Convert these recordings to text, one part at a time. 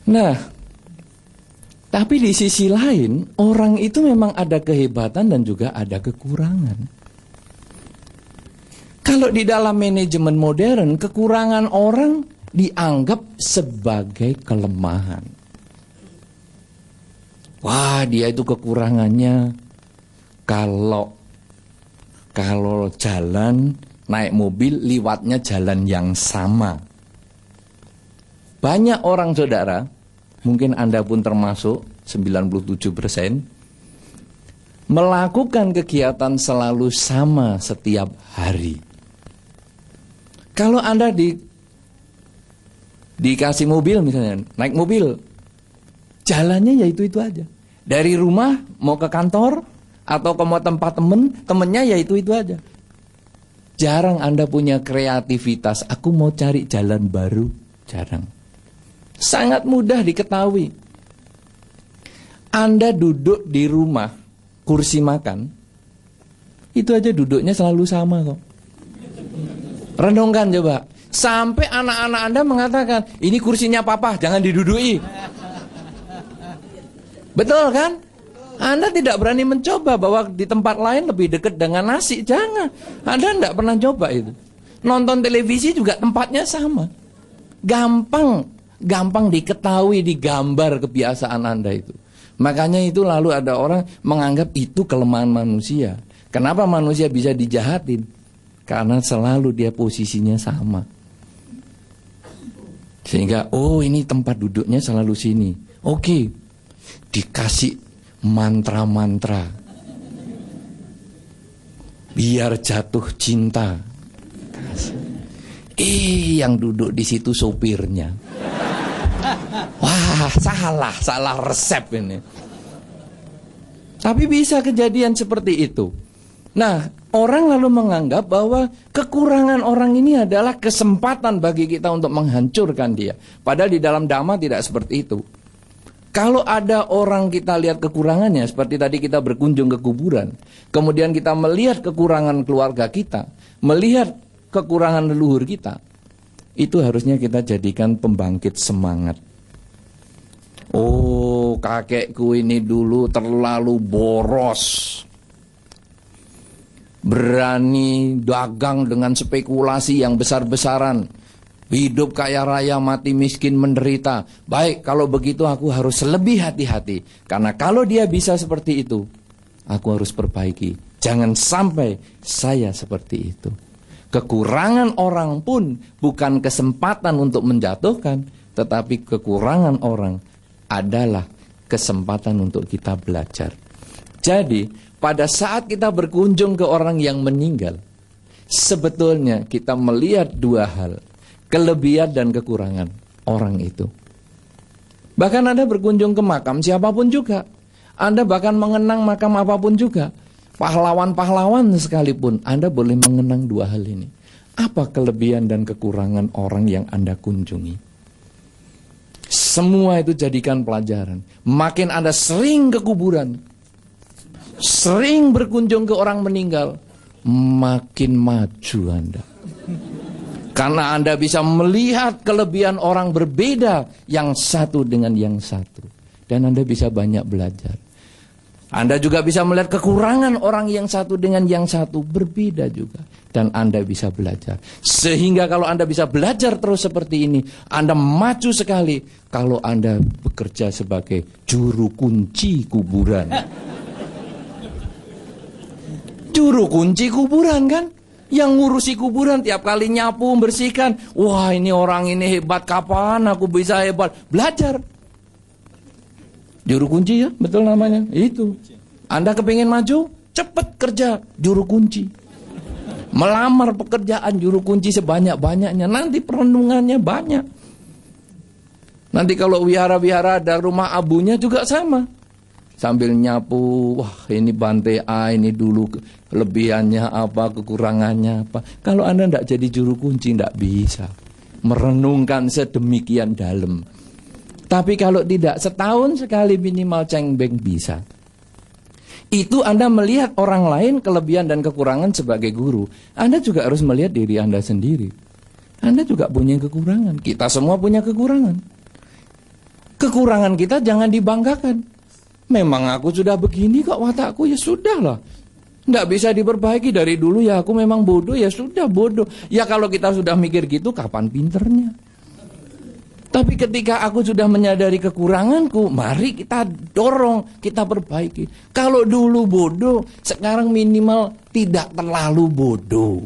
Nah, tapi di sisi lain, orang itu memang ada kehebatan dan juga ada kekurangan. Kalau di dalam manajemen modern, kekurangan orang dianggap sebagai kelemahan. Wah, dia itu kekurangannya kalau jalan naik mobil liwatnya jalan yang sama. Banyak orang, saudara, mungkin Anda pun termasuk 97%, melakukan kegiatan selalu sama setiap hari. Kalau Anda dikasih mobil misalnya, naik mobil, jalannya ya itu aja. Dari rumah mau ke kantor atau ke mau tempat temennya ya itu aja. Jarang Anda punya kreativitas, aku mau cari jalan baru, jarang. Sangat mudah diketahui. Anda duduk di rumah, kursi makan, itu aja duduknya selalu sama kok. Renungkan coba. Sampai anak-anak Anda mengatakan, ini kursinya papa, jangan diduduki. Betul kan? Anda tidak berani mencoba bahwa di tempat lain lebih dekat dengan nasi. Jangan. Anda tidak pernah coba itu. Nonton televisi juga tempatnya sama. Gampang diketahui, digambar kebiasaan Anda itu. Makanya itu lalu ada orang menganggap itu kelemahan manusia. Kenapa manusia bisa dijahatin? Karena selalu dia posisinya sama. Sehingga, oh ini tempat duduknya selalu sini. Oke, dikasih mantra-mantra biar jatuh cinta. Yang duduk di situ sopirnya. Wah, salah resep ini. Tapi bisa kejadian seperti itu. Nah, orang lalu menganggap bahwa kekurangan orang ini adalah kesempatan bagi kita untuk menghancurkan dia. Padahal di dalam Dhamma tidak seperti itu. Kalau ada orang kita lihat kekurangannya, seperti tadi kita berkunjung ke kuburan, kemudian kita melihat kekurangan keluarga kita, melihat kekurangan leluhur kita, itu harusnya kita jadikan pembangkit semangat. Oh, kakekku ini dulu terlalu boros, berani dagang dengan spekulasi yang besar-besaran, hidup kaya raya, mati miskin, menderita. Baik, kalau begitu aku harus lebih hati-hati. Karena kalau dia bisa seperti itu, aku harus perbaiki. Jangan sampai saya seperti itu. Kekurangan orang pun bukan kesempatan untuk menjatuhkan, tetapi kekurangan orang adalah kesempatan untuk kita belajar. Jadi, pada saat kita berkunjung ke orang yang meninggal, sebetulnya kita melihat dua hal. Kelebihan dan kekurangan orang itu. Bahkan Anda berkunjung ke makam siapapun juga, Anda bahkan mengenang makam apapun juga, pahlawan-pahlawan sekalipun, Anda boleh mengenang dua hal ini. Apa kelebihan dan kekurangan orang yang Anda kunjungi? Semua itu jadikan pelajaran. Makin Anda sering ke kuburan, sering berkunjung ke orang meninggal, makin maju Anda. Karena Anda bisa melihat kelebihan orang berbeda yang satu dengan yang satu. Dan Anda bisa banyak belajar. Anda juga bisa melihat kekurangan orang yang satu dengan yang satu berbeda juga. Dan Anda bisa belajar. Sehingga kalau Anda bisa belajar terus seperti ini, Anda maju sekali kalau Anda bekerja sebagai juru kunci kuburan. Juru kunci kuburan kan? Yang ngurusi kuburan tiap kali nyapu, membersihkan. Wah, ini orang ini hebat, kapan aku bisa hebat? Belajar. Juru kunci ya, betul namanya. Itu. Anda kepingin maju? Cepat kerja, juru kunci. Melamar pekerjaan, juru kunci sebanyak-banyaknya. Nanti perenungannya banyak. Nanti kalau wihara-wihara ada rumah abunya juga sama. Sambil nyapu, wah ini bantai A, ini dulu kelebihannya apa, kekurangannya apa. Kalau Anda tidak jadi juru kunci, tidak bisa merenungkan sedemikian dalam. Tapi kalau tidak, setahun sekali minimal cengbeng bisa. Itu Anda melihat orang lain kelebihan dan kekurangan sebagai guru. Anda juga harus melihat diri Anda sendiri. Anda juga punya kekurangan. Kita semua punya kekurangan. Kekurangan kita jangan dibanggakan. Memang aku sudah begini kok watakku, ya sudahlah. Nggak bisa diperbaiki dari dulu, ya aku memang bodoh, ya sudah bodoh. Ya kalau kita sudah mikir gitu, kapan pinternya? Tapi ketika aku sudah menyadari kekuranganku, mari kita dorong, kita perbaiki. Kalau dulu bodoh, sekarang minimal tidak terlalu bodoh.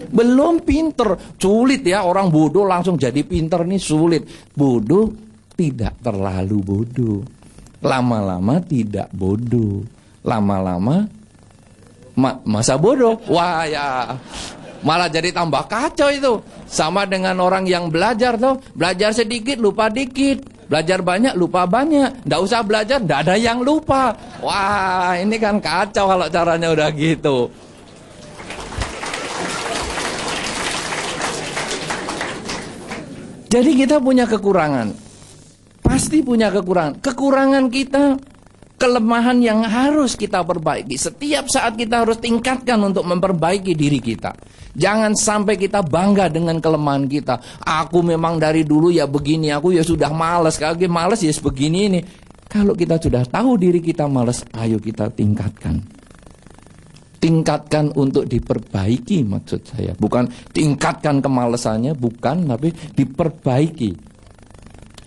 Belum pinter, sulit ya, orang bodoh langsung jadi pinter nih, sulit. Bodoh tidak terlalu bodoh. Lama-lama tidak bodoh. Lama-lama masa bodoh. Wah ya, malah jadi tambah kacau itu. Sama dengan orang yang belajar tuh, belajar sedikit lupa dikit, belajar banyak lupa banyak. Nggak usah belajar, nggak ada yang lupa. Wah, ini kan kacau kalau caranya udah gitu. Jadi kita punya kekurangan, pasti punya kekurangan. Kekurangan kita, kelemahan yang harus kita perbaiki. Setiap saat kita harus tingkatkan untuk memperbaiki diri kita. Jangan sampai kita bangga dengan kelemahan kita. Aku memang dari dulu ya begini, aku ya sudah malas. Kalau malas ya sebegini ini. Kalau kita sudah tahu diri kita malas, ayo kita tingkatkan. Tingkatkan untuk diperbaiki maksud saya. Bukan tingkatkan kemalasannya, bukan, tapi diperbaiki.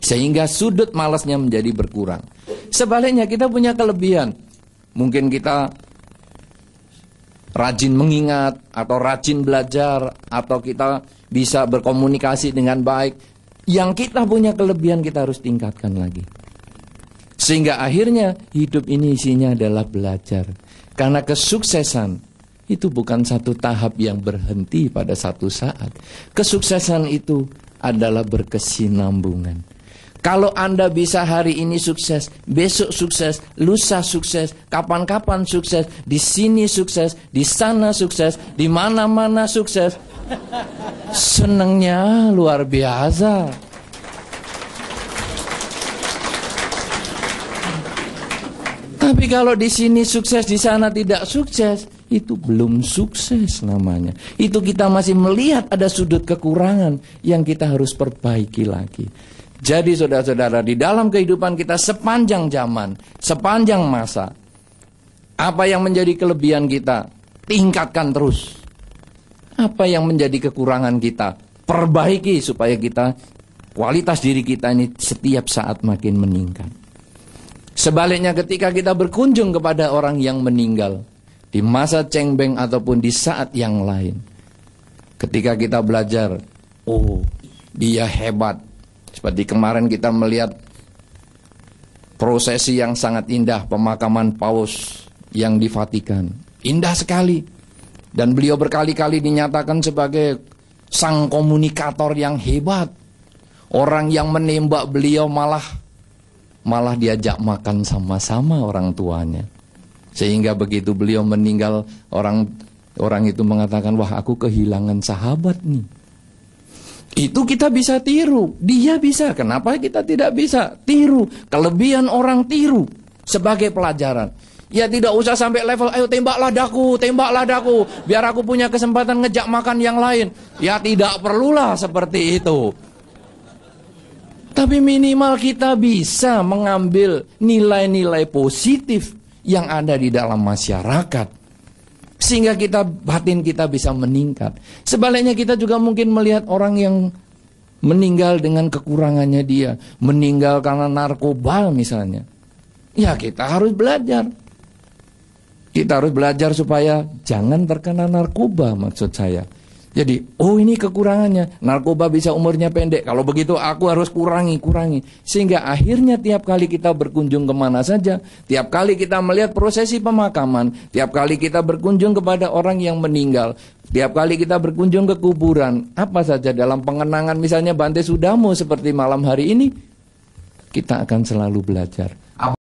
Sehingga sudut malasnya menjadi berkurang. Sebaliknya kita punya kelebihan. Mungkin kita rajin mengingat, atau rajin belajar, atau kita bisa berkomunikasi dengan baik. Yang kita punya kelebihan kita harus tingkatkan lagi. Sehingga akhirnya hidup ini isinya adalah belajar. Karena kesuksesan itu bukan satu tahap yang berhenti pada satu saat. Kesuksesan itu adalah berkesinambungan. Kalau Anda bisa hari ini sukses, besok sukses, lusa sukses, kapan-kapan sukses, di sini sukses, di sana sukses, di mana-mana sukses, senangnya luar biasa. Tapi kalau di sini sukses, di sana tidak sukses, itu belum sukses namanya. Itu kita masih melihat ada sudut kekurangan yang kita harus perbaiki lagi. Jadi saudara-saudara, di dalam kehidupan kita sepanjang zaman, sepanjang masa, apa yang menjadi kelebihan kita, tingkatkan terus. Apa yang menjadi kekurangan kita, perbaiki supaya kita, kualitas diri kita ini setiap saat makin meningkat. Sebaliknya ketika kita berkunjung kepada orang yang meninggal, di masa cengbeng ataupun di saat yang lain, ketika kita belajar, oh dia hebat. Seperti kemarin kita melihat prosesi yang sangat indah, pemakaman Paus yang di Vatikan. Indah sekali. Dan beliau berkali-kali dinyatakan sebagai sang komunikator yang hebat. Orang yang menembak beliau malah diajak makan sama-sama orang tuanya. Sehingga begitu beliau meninggal, orang itu mengatakan, wah aku kehilangan sahabat nih. Itu kita bisa tiru, dia bisa, kenapa kita tidak bisa? Tiru, kelebihan orang tiru sebagai pelajaran. Ya tidak usah sampai level, ayo tembaklah daku, biar aku punya kesempatan ngejak makan yang lain. Ya tidak perlulah seperti itu. Tapi minimal kita bisa mengambil nilai-nilai positif yang ada di dalam masyarakat. Sehingga batin kita bisa meningkat. Sebaliknya kita juga mungkin melihat orang yang meninggal dengan kekurangannya dia. Meninggal karena narkoba misalnya. Ya kita harus belajar. Kita harus belajar supaya jangan terkena narkoba maksud saya. Jadi, oh ini kekurangannya, narkoba bisa umurnya pendek. Kalau begitu aku harus kurangi. Sehingga akhirnya tiap kali kita berkunjung kemana saja, tiap kali kita melihat prosesi pemakaman, tiap kali kita berkunjung kepada orang yang meninggal, tiap kali kita berkunjung ke kuburan, apa saja dalam pengenangan misalnya Bante Sudarmo seperti malam hari ini, kita akan selalu belajar.